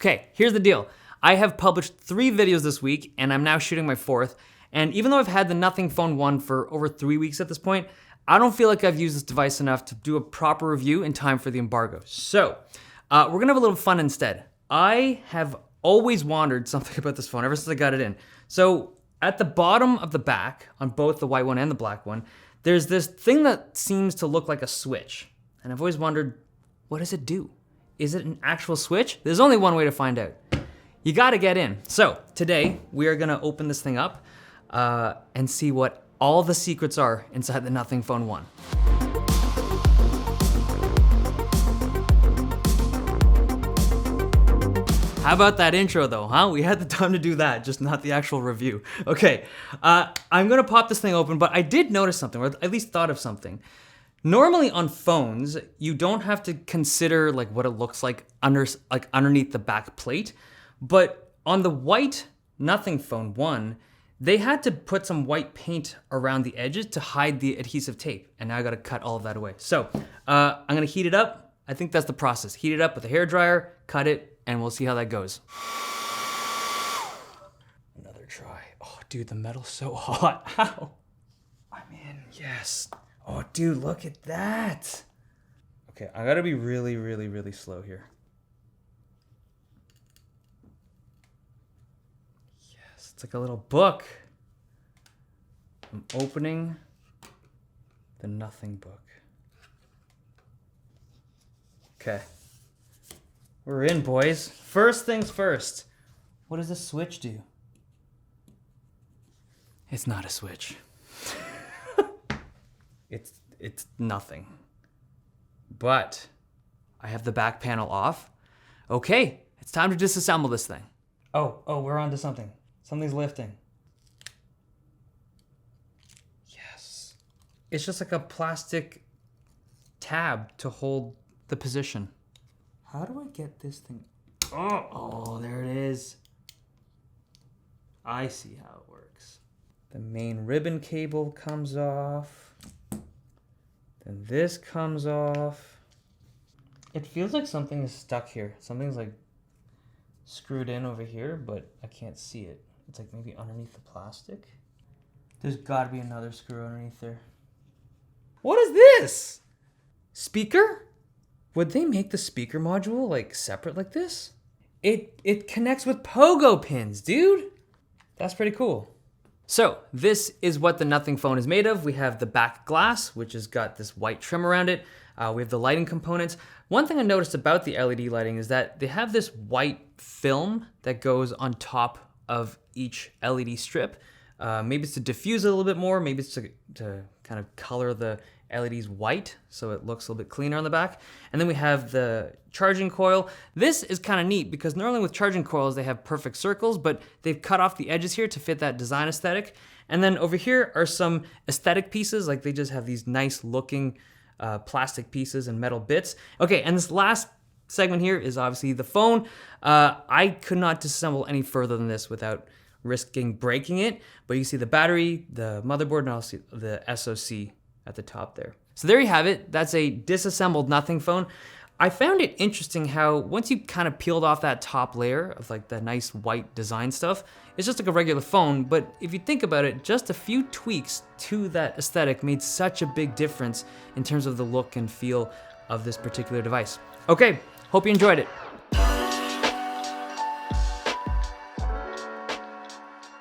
Okay, here's the deal. I have published 3 videos this week, and I'm now shooting my 4th. And even though I've had the Nothing Phone 1 for over 3 weeks at this point, I don't feel like I've used this device enough to do a proper review in time for the embargo. So, we're gonna have a little fun instead. I have always wondered something about this phone ever since I got it in. So, at the bottom of the back, on both the white one and the black one, there's this thing that seems to look like a switch. And I've always wondered, what does it do? Is it an actual switch? There's only one way to find out. You gotta get in. So today we are gonna open this thing up and see what all the secrets are inside the Nothing Phone 1. How about that intro though, huh? We had the time to do that, just not the actual review. Okay, I'm gonna pop this thing open, but I did notice something, or at least thought of something. Normally on phones, you don't have to consider like what it looks like underneath the back plate, but on the white Nothing Phone 1, they had to put some white paint around the edges to hide the adhesive tape, and now I gotta cut all of that away. So I'm gonna heat it up. I think that's the process. Heat it up with a hairdryer, cut it, and we'll see how that goes. Another try. Oh, dude, the metal's so hot. Ow. I'm in. Yes. Oh, dude, look at that. Okay, I gotta be really, really, really slow here. Yes, it's like a little book. I'm opening the Nothing book. Okay. We're in, boys. First things first. What does the switch do? It's not a switch. It's nothing. But I have the back panel off. Okay, it's time to disassemble this thing. Oh, we're onto something. Something's lifting. Yes. It's just like a plastic tab to hold the position. How do I get this thing? Oh, there it is. I see how it works. The main ribbon cable comes off. And this comes off. It feels like something is stuck here. Something's like screwed in over here, but I can't see it. It's like maybe underneath the plastic. There's gotta be another screw underneath there. What is this? Speaker? Would they make the speaker module like separate like this? It connects with pogo pins, dude. That's pretty cool. So this is what the Nothing Phone is made of. We have the back glass, which has got this white trim around it. We have the lighting components. One thing I noticed about the LED lighting is that they have this white film that goes on top of each LED strip. Maybe it's to diffuse it a little bit more. Maybe it's to kind of color the LEDs white so it looks a little bit cleaner on the back. And then we have the charging coil. This is kind of neat because normally with charging coils they have perfect circles, but they've cut off the edges here to fit that design aesthetic. And then over here are some aesthetic pieces, like they just have these nice looking plastic pieces and metal bits. Okay, and this last segment here is obviously the phone. I could not disassemble any further than this without risking breaking it, but you see the battery, the motherboard, and also the SoC at the top there. So there you have it. That's a disassembled Nothing Phone. I found it interesting how once you kind of peeled off that top layer of like the nice white design stuff, it's just like a regular phone, but if you think about it, just a few tweaks to that aesthetic made such a big difference in terms of the look and feel of this particular device. Okay, hope you enjoyed it.